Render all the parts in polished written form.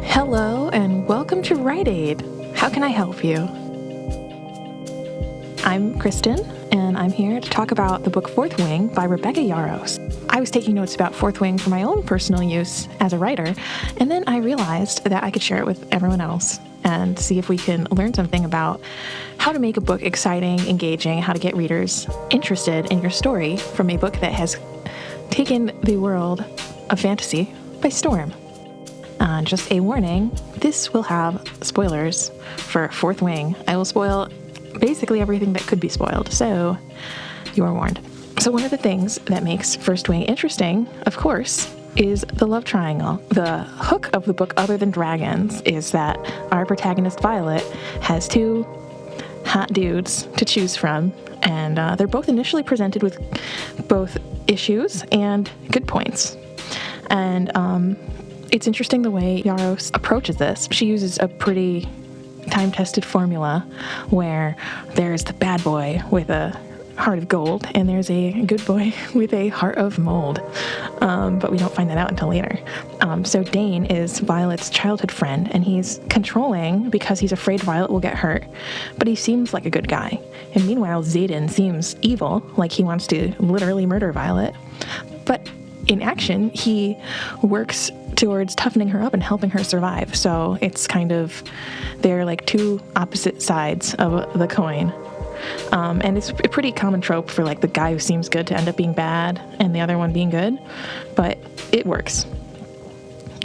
Hello and welcome to Rite Aid. How can I help you? I'm Kristen, and I'm here to talk about the book Fourth Wing by Rebecca Yarros. I was taking notes about Fourth Wing for my own personal use as a writer, and then I realized that I could share it with everyone else and see if we can learn something about how to make a book exciting, engaging, how to get readers interested in your story from a book that has taken the world of fantasy by storm. Just a warning, this will have spoilers for Fourth Wing. I will spoil basically everything that could be spoiled, so you are warned. So one of the things that makes First Wing interesting, of course, is the love triangle. The hook of the book, other than dragons, is that our protagonist Violet has two hot dudes to choose from, and they're both initially presented with both issues and good points. And it's interesting the way Yarros approaches this. She uses a pretty time-tested formula where there's the bad boy with a heart of gold and there's a good boy with a heart of mold. But we don't find that out until later. So Dain is Violet's childhood friend, and he's controlling because he's afraid Violet will get hurt, but he seems like a good guy. And meanwhile, Xaden seems evil, like he wants to literally murder Violet. But in action, he works towards toughening her up and helping her survive. So it's kind of, they're like two opposite sides of the coin. And it's a pretty common trope for like the guy who seems good to end up being bad and the other one being good, but it works.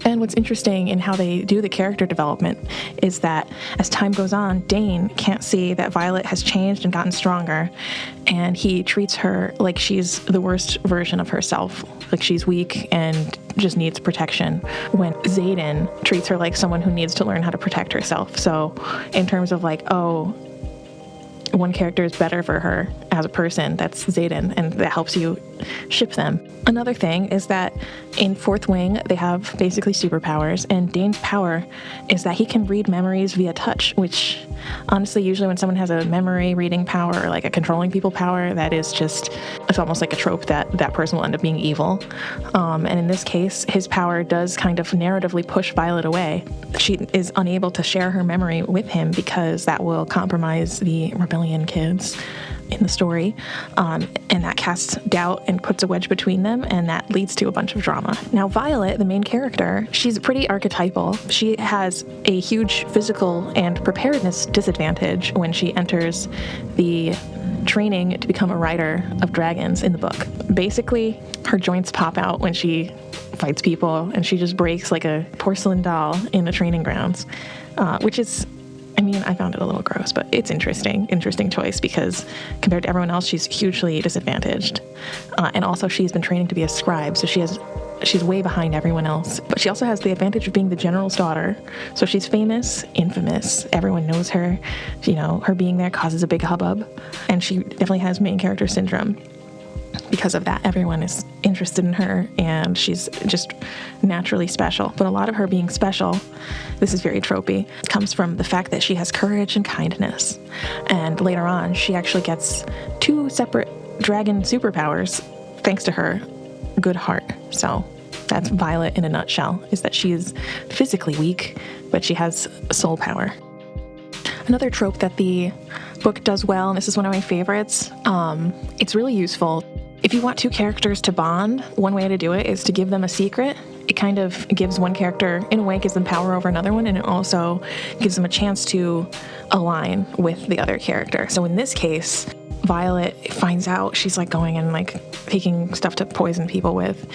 And what's interesting in how they do the character development is that as time goes on, Dain can't see that Violet has changed and gotten stronger, and he treats her like she's the worst version of herself, like she's weak and just needs protection, when Xaden treats her like someone who needs to learn how to protect herself. So in terms of like, oh, one character is better for her as a person, that's Xaden, and that helps you ship them. Another thing is that in Fourth Wing, they have basically superpowers, and Dain's power is that he can read memories via touch, which honestly, usually when someone has a memory reading power or like a controlling people power, that is just, it's almost like a trope that that person will end up being evil. And in this case, his power does kind of narratively push Violet away. She is unable to share her memory with him because that will compromise the rebellion kids in the story, and that casts doubt and puts a wedge between them, and that leads to a bunch of drama. Now, Violet, the main character, she's pretty archetypal. She has a huge physical and preparedness disadvantage when she enters the training to become a rider of dragons in the book. Basically, her joints pop out when she fights people, and she just breaks like a porcelain doll in the training grounds, which is, I found it a little gross, but it's interesting choice because compared to everyone else, she's hugely disadvantaged. And also she's been training to be a scribe, so she's way behind everyone else. But she also has the advantage of being the general's daughter. So she's famous, infamous. Everyone knows her. Her being there causes a big hubbub. And she definitely has main character syndrome. Because of that, everyone is interested in her, and she's just naturally special. But a lot of her being special, this is very tropey, comes from the fact that she has courage and kindness. And later on, she actually gets two separate dragon superpowers thanks to her good heart. So that's Violet in a nutshell, is that she is physically weak, but she has soul power. Another trope that the book does well, and this is one of my favorites, it's really useful. If you want two characters to bond, one way to do it is to give them a secret. It kind of gives one character, in a way, gives them power over another one, and it also gives them a chance to align with the other character. So in this case, Violet finds out, she's like going and like taking stuff to poison people with.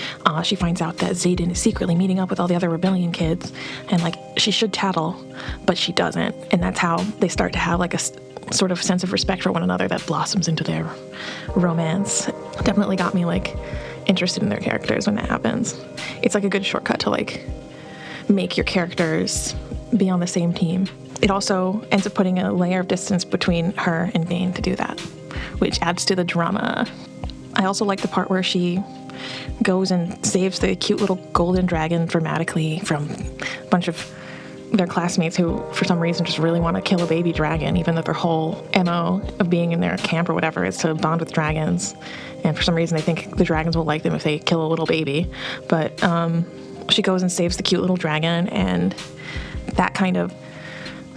She finds out that Xaden is secretly meeting up with all the other rebellion kids, and like she should tattle, but she doesn't. And that's how they start to have like a sort of sense of respect for one another that blossoms into their romance. Definitely got me like interested in their characters when that happens. It's like a good shortcut to like make your characters be on the same team. It also ends up putting a layer of distance between her and Dain to do that, which adds to the drama. I also like the part where she goes and saves the cute little golden dragon dramatically from a bunch of their classmates who, for some reason, just really want to kill a baby dragon, even though their whole MO of being in their camp or whatever is to bond with dragons. And for some reason, they think the dragons will like them if they kill a little baby. But she goes and saves the cute little dragon, and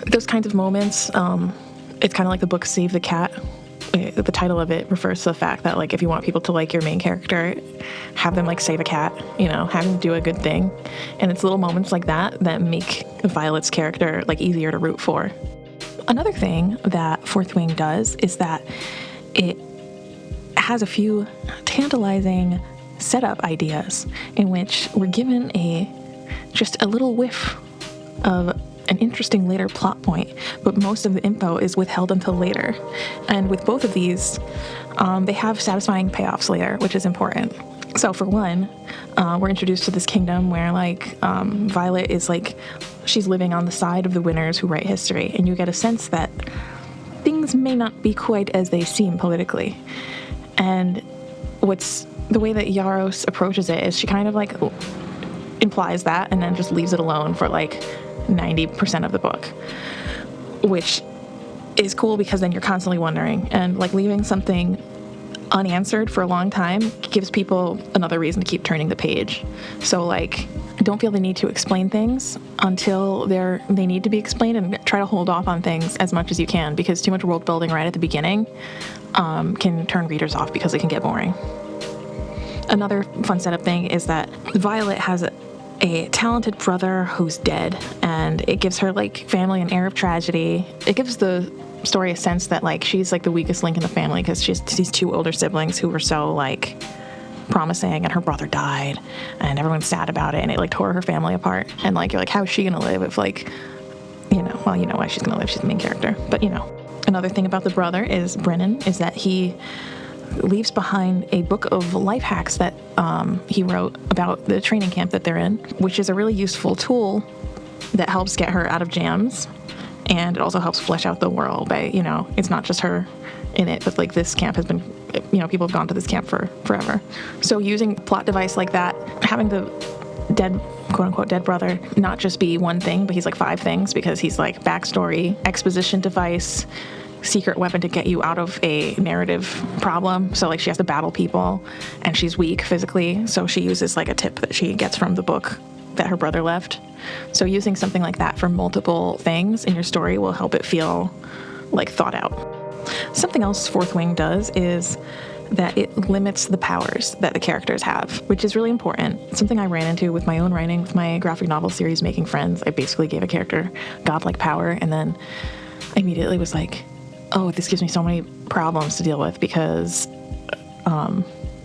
those kinds of moments, it's kind of like the book Save the Cat. The title of it refers to the fact that, like, if you want people to like your main character, have them, like, save a cat, have them do a good thing. And it's little moments like that make Violet's character, like, easier to root for. Another thing that Fourth Wing does is that it has a few tantalizing setup ideas in which we're given just a little whiff of an interesting later plot point, but most of the info is withheld until later. And with both of these, they have satisfying payoffs later, which is important. So for one, we're introduced to this kingdom where, like, Violet is, like, she's living on the side of the winners who write history, and you get a sense that things may not be quite as they seem politically. And the way that Yarros approaches it is she kind of, like, implies that and then just leaves it alone for, like, 90% of the book, which is cool because then you're constantly wondering, and, like, leaving something unanswered for a long time gives people another reason to keep turning the page. So, like, don't feel the need to explain things until they need to be explained, and try to hold off on things as much as you can, because too much world building right at the beginning can turn readers off because it can get boring. Another fun setup thing is that Violet has a talented brother who's dead, and it gives her, like, family an air of tragedy. It gives the story a sense that, like, she's, like, the weakest link in the family because she has these two older siblings who were so, like, promising, and her brother died, and everyone's sad about it, and it, like, tore her family apart. And, like, you're like, how is she gonna live if, like, you know why she's gonna live, she's the main character. But, another thing about the brother is Brennan, is that he leaves behind a book of life hacks that he wrote about the training camp that they're in, which is a really useful tool that helps get her out of jams, and it also helps flesh out the world by, it's not just her in it, but, like, this camp has been, people have gone to this camp for forever. So using a plot device like that, having the dead, quote-unquote dead brother not just be one thing, but he's, like, 5 things, because he's, like, backstory, exposition device, secret weapon to get you out of a narrative problem. So, like, she has to battle people, and she's weak physically, so she uses, like, a tip that she gets from the book that her brother left. So using something like that for multiple things in your story will help it feel, like, thought out. Something else Fourth Wing does is that it limits the powers that the characters have, which is really important. Something I ran into with my own writing, with my graphic novel series, Making Friends. I basically gave a character godlike power, and then I immediately was like, oh, this gives me so many problems to deal with, because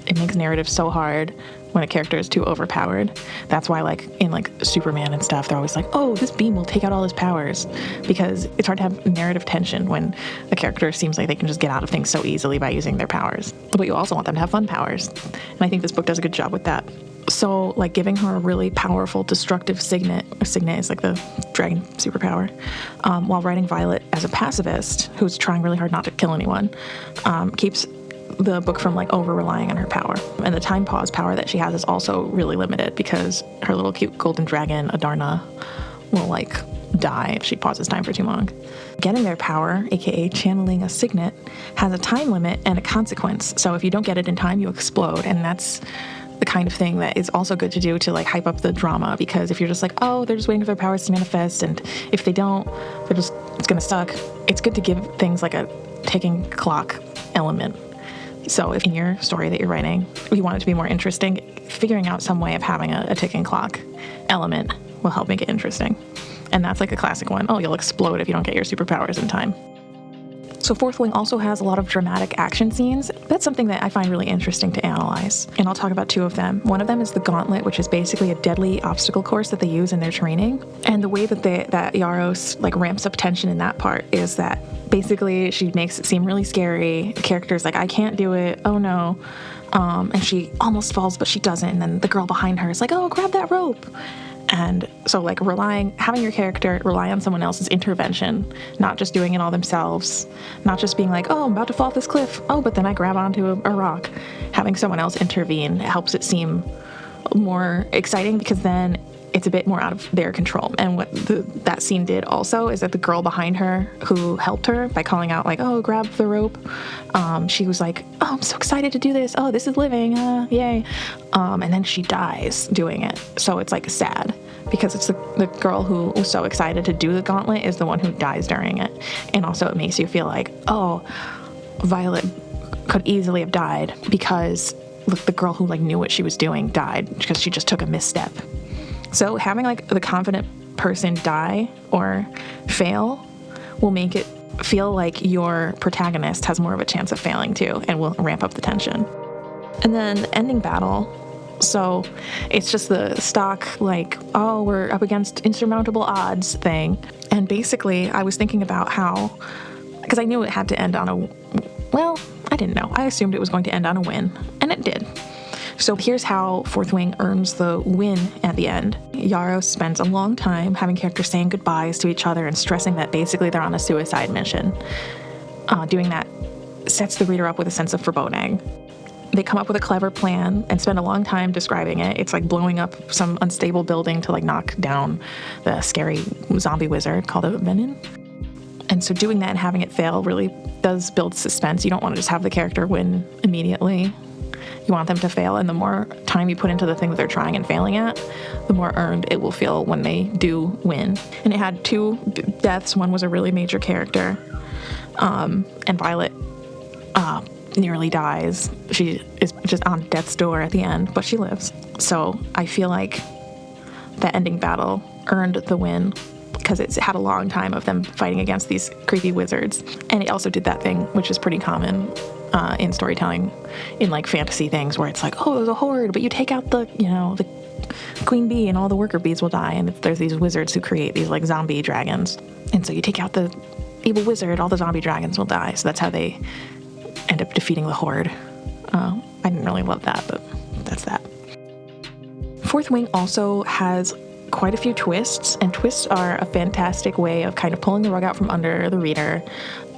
it makes narrative so hard when a character is too overpowered. That's why, like, in, like, Superman and stuff, they're always like, oh, this beam will take out all his powers, because it's hard to have narrative tension when a character seems like they can just get out of things so easily by using their powers. But you also want them to have fun powers, and I think this book does a good job with that. So, like, giving her a really powerful destructive signet is, like, the dragon superpower, while writing Violet as a pacifist who's trying really hard not to kill anyone, keeps the book from, like, over-relying on her power. And the time pause power that she has is also really limited, because her little cute golden dragon, Adarna, will, like, die if she pauses time for too long. Getting their power, aka channeling a signet, has a time limit and a consequence. So if you don't get it in time, you explode, and that's the kind of thing that is also good to do to, like, hype up the drama, because if you're just like, oh, they're just waiting for their powers to manifest, and if they don't, it's gonna suck. It's good to give things like a ticking clock element. So if in your story that you're writing, you want it to be more interesting, figuring out some way of having a ticking clock element will help make it interesting. And that's, like, a classic one. Oh, you'll explode if you don't get your superpowers in time. So Fourth Wing also has a lot of dramatic action scenes. That's something that I find really interesting to analyze. And I'll talk about 2 of them. One of them is the Gauntlet, which is basically a deadly obstacle course that they use in their training. And the way that Yarros, like, ramps up tension in that part is that basically she makes it seem really scary. The character's like, I can't do it. Oh no. And she almost falls, but she doesn't. And then the girl behind her is like, oh, grab that rope. And so, like, having your character rely on someone else's intervention, not just doing it all themselves, not just being like, oh, I'm about to fall off this cliff. Oh, but then I grab onto a rock. Having someone else intervene helps it seem more exciting, because then it's a bit more out of their control. And what that scene did also is that the girl behind her who helped her by calling out like, oh, grab the rope, she was like, oh, I'm so excited to do this. Oh, this is living. Yay. And then she dies doing it. So it's like sad because it's the girl who was so excited to do the gauntlet is the one who dies during it. And also it makes you feel like, oh, Violet could easily have died because the girl who like knew what she was doing died because she just took a misstep. So having like the confident person die or fail will make it feel like your protagonist has more of a chance of failing too, and will ramp up the tension. And then the ending battle. So it's just the stock like, oh, we're up against insurmountable odds thing. And basically I was thinking about how, because I knew it had to end on I didn't know. I assumed it was going to end on a win, and it did. So here's how Fourth Wing earns the win at the end. Yarros spends a long time having characters saying goodbyes to each other and stressing that basically they're on a suicide mission. Doing that sets the reader up with a sense of foreboding. They come up with a clever plan and spend a long time describing it. It's like blowing up some unstable building to like knock down the scary zombie wizard called a Venin. And so doing that and having it fail really does build suspense. You don't want to just have the character win immediately. You want them to fail, and the more time you put into the thing that they're trying and failing at, the more earned it will feel when they do win. And it had 2 deaths. One was a really major character, and Violet nearly dies. She is just on death's door at the end, but she lives. So I feel like that ending battle earned the win because it's had a long time of them fighting against these creepy wizards. And it also did that thing, which is pretty common in storytelling, in like fantasy things, where it's like, oh, there's a horde, but you take out the queen bee and all the worker bees will die. And there's these wizards who create these like zombie dragons. And so you take out the evil wizard, all the zombie dragons will die. So that's how they end up defeating the horde. I didn't really love that, but that's that. Fourth Wing also has quite a few twists, and twists are a fantastic way of kind of pulling the rug out from under the reader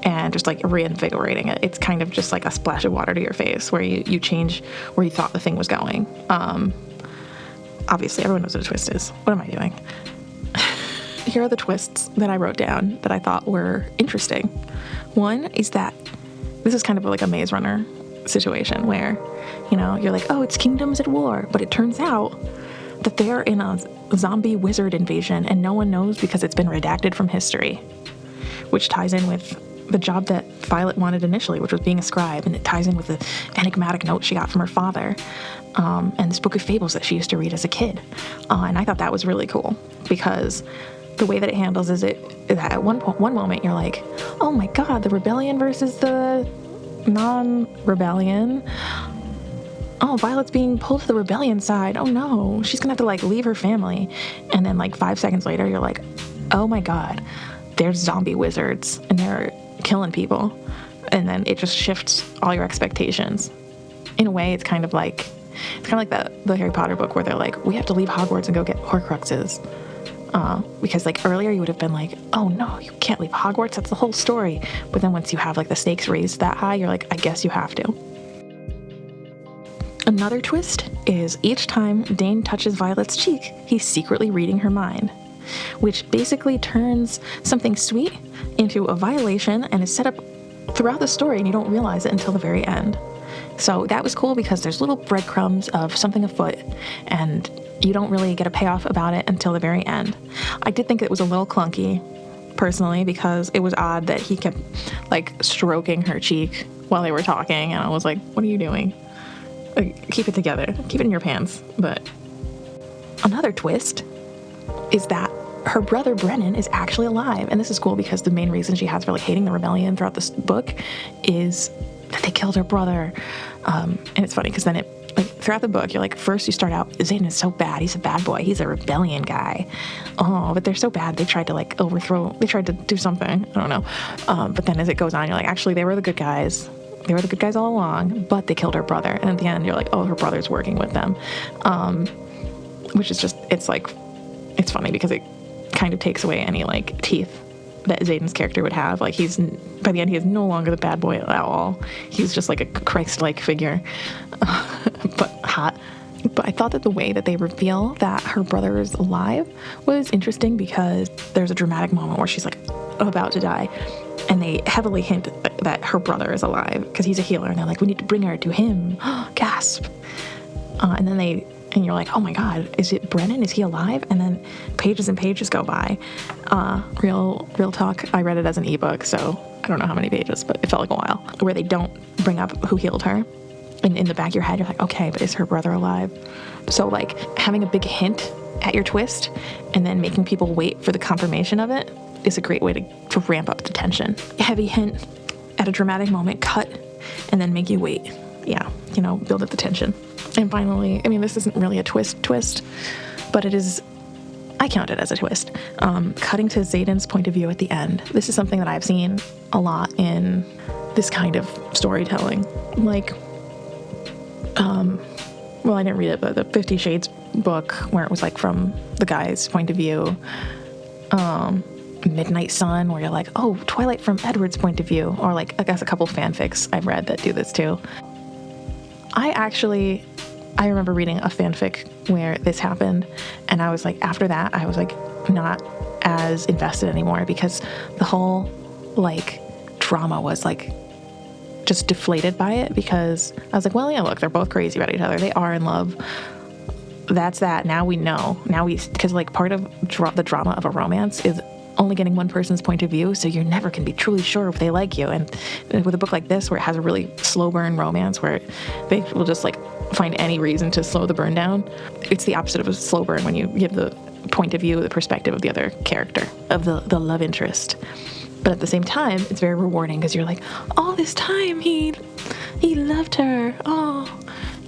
and just like reinvigorating it. It's kind of just like a splash of water to your face where you change where you thought the thing was going. Obviously, everyone knows what a twist is. What am I doing? Here are the twists that I wrote down that I thought were interesting. One is that this is kind of like a Maze Runner situation where, you're like, oh, it's kingdoms at war, but it turns out that they're in a zombie wizard invasion and no one knows because it's been redacted from history, which ties in with the job that Violet wanted initially, which was being a scribe, and it ties in with the enigmatic note she got from her father, and this book of fables that she used to read as a kid. And I thought that was really cool because the way that it handles is that at one moment you're like, oh my god, the rebellion versus the non-rebellion. Oh, Violet's being pulled to the rebellion side. Oh no, she's gonna have to like leave her family. And then like 5 seconds later, you're like, oh my god, there's zombie wizards and they're killing people. And then it just shifts all your expectations. In a way, it's kind of like the Harry Potter book where they're like, we have to leave Hogwarts and go get Horcruxes. Because like earlier you would have been like, oh no, you can't leave Hogwarts, that's the whole story. But then once you have like the stakes raised that high, you're like, I guess you have to. Another twist is each time Dain touches Violet's cheek, he's secretly reading her mind, which basically turns something sweet into a violation and is set up throughout the story and you don't realize it until the very end. So that was cool because there's little breadcrumbs of something afoot and you don't really get a payoff about it until the very end. I did think it was a little clunky, personally, because it was odd that he kept like stroking her cheek while they were talking and I was like, what are you doing? Keep it together. Keep it in your pants. But another twist is that her brother Brennan is actually alive. And this is cool because the main reason she has for like hating the rebellion throughout this book is that they killed her brother. And it's funny because then throughout the book, you're like, first you start out, Xaden is so bad. He's a bad boy. He's a rebellion guy. Oh, but they're so bad. They tried to like they tried to do something. I don't know. But then as it goes on, you're like, actually, they were the good guys. They were the good guys all along, but they killed her brother. And at the end, you're like, oh, her brother's working with them. Which is just, it's funny because it kind of takes away any like teeth that Xaden's character would have. Like by the end, he is no longer the bad boy at all. He's just like a Christ-like figure, but hot. But I thought that the way that they reveal that her brother is alive was interesting, because there's a dramatic moment where she's like about to die, and they heavily hint that her brother is alive because he's a healer, and they're like, we need to bring her to him. Gasp. And you're like, oh my God, is it Brennan? Is he alive? And then pages and pages go by. Real talk, I read it as an ebook, so I don't know how many pages, but it felt like a while, where they don't bring up who healed her. And in the back of your head, you're like, okay, but is her brother alive? So like having a big hint at your twist and then making people wait for the confirmation of it is a great way to ramp up the tension. A heavy hint at a dramatic moment, cut, and then make you wait. Yeah, build up the tension. And finally, I mean, this isn't really a twist, but it is, I count it as a twist. Cutting to Xaden's point of view at the end. This is something that I've seen a lot in this kind of storytelling. Like, well, I didn't read it, but the 50 Shades book, where it was like from the guy's point of view. Midnight Sun, where you're like, oh, Twilight from Edward's point of view. Or like, I guess a couple fanfics I've read that do this too. I remember reading a fanfic where this happened, and I was like, after that, I was like not as invested anymore, because the whole like drama was like just deflated by it, because I was like, well, yeah, look, they're both crazy about each other. They are in love. That's that. Now we know. Because like part of the drama of a romance is only getting one person's point of view, so you never can be truly sure if they like you. And with a book like this, where it has a really slow burn romance, where they will just like find any reason to slow the burn down, it's the opposite of a slow burn when you give the point of view, the perspective of the other character, of the love interest. But at the same time, it's very rewarding, because you're like, all this time he loved her. Oh,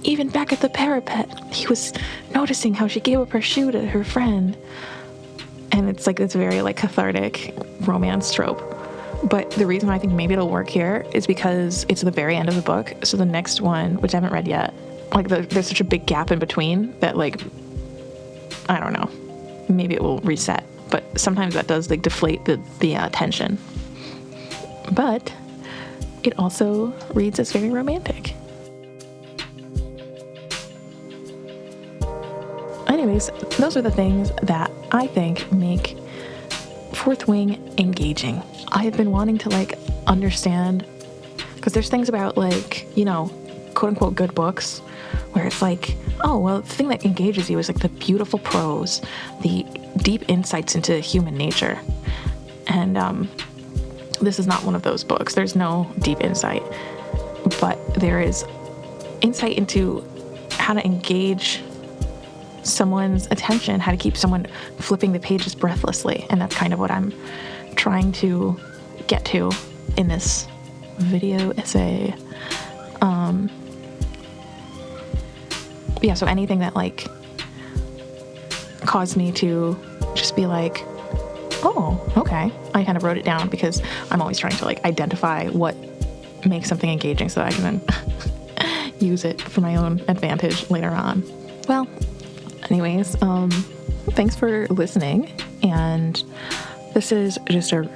even back at the parapet, he was noticing how she gave up her shoe to her friend. And it's like this very like cathartic romance trope. But the reason I think maybe it'll work here is because it's the very end of the book. So the next one, which I haven't read yet, like there's such a big gap in between that, like, I don't know, maybe it will reset. But sometimes that does like deflate the tension. But it also reads as very romantic. Anyways, those are the things that I think make Fourth Wing engaging. I have been wanting to like understand, because there's things about like, quote unquote good books where it's like, oh, well, the thing that engages you is like the beautiful prose, the deep insights into human nature. And this is not one of those books. There's no deep insight, but there is insight into how to engage someone's attention, how to keep someone flipping the pages breathlessly. And that's kind of what I'm trying to get to in this video essay. So anything that like caused me to just be like, oh, okay. I kind of wrote it down, because I'm always trying to like identify what makes something engaging so that I can then use it for my own advantage later on. Well, anyways, thanks for listening, and this is just a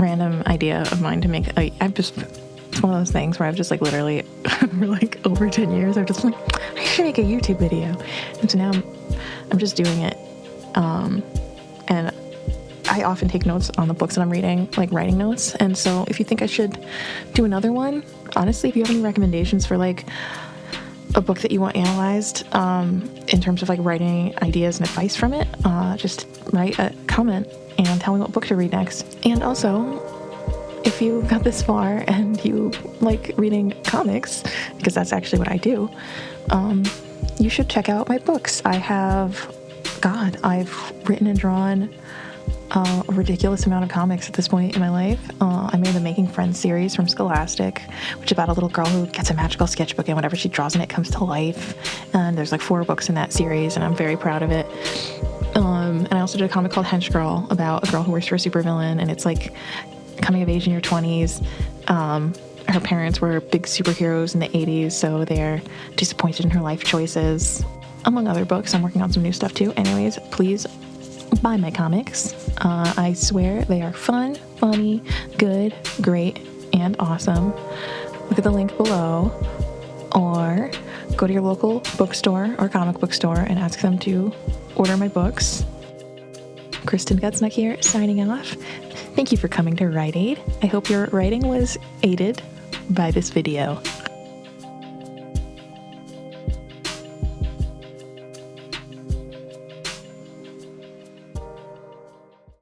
random idea of mine to make. It's one of those things where I've just like literally for like over 10 years, I've just like, I should make a YouTube video, and so now I'm just doing it, and I often take notes on the books that I'm reading, like writing notes, and so if you think I should do another one, honestly, if you have any recommendations for like a book that you want analyzed in terms of like writing ideas and advice from it, just write a comment and tell me what book to read next. And also, if you got this far and you like reading comics, because that's actually what I do, you should check out my books. I've written and drawn a ridiculous amount of comics at this point in my life. I made the Making Friends series from Scholastic, which is about a little girl who gets a magical sketchbook, and whatever she draws in it comes to life. And there's like 4 books in that series, and I'm very proud of it. And I also did a comic called Hench Girl, about a girl who works for a supervillain, and it's like coming of age in your 20s. Her parents were big superheroes in the 80s, so they're disappointed in her life choices. Among other books, I'm working on some new stuff too. Anyways, please buy my comics. I swear they are fun, funny, good, great, and awesome. Look at the link below, or go to your local bookstore or comic book store and ask them to order my books. Kristen Gutznuck here, signing off. Thank you for coming to Rite Aid. I hope your writing was aided by this video.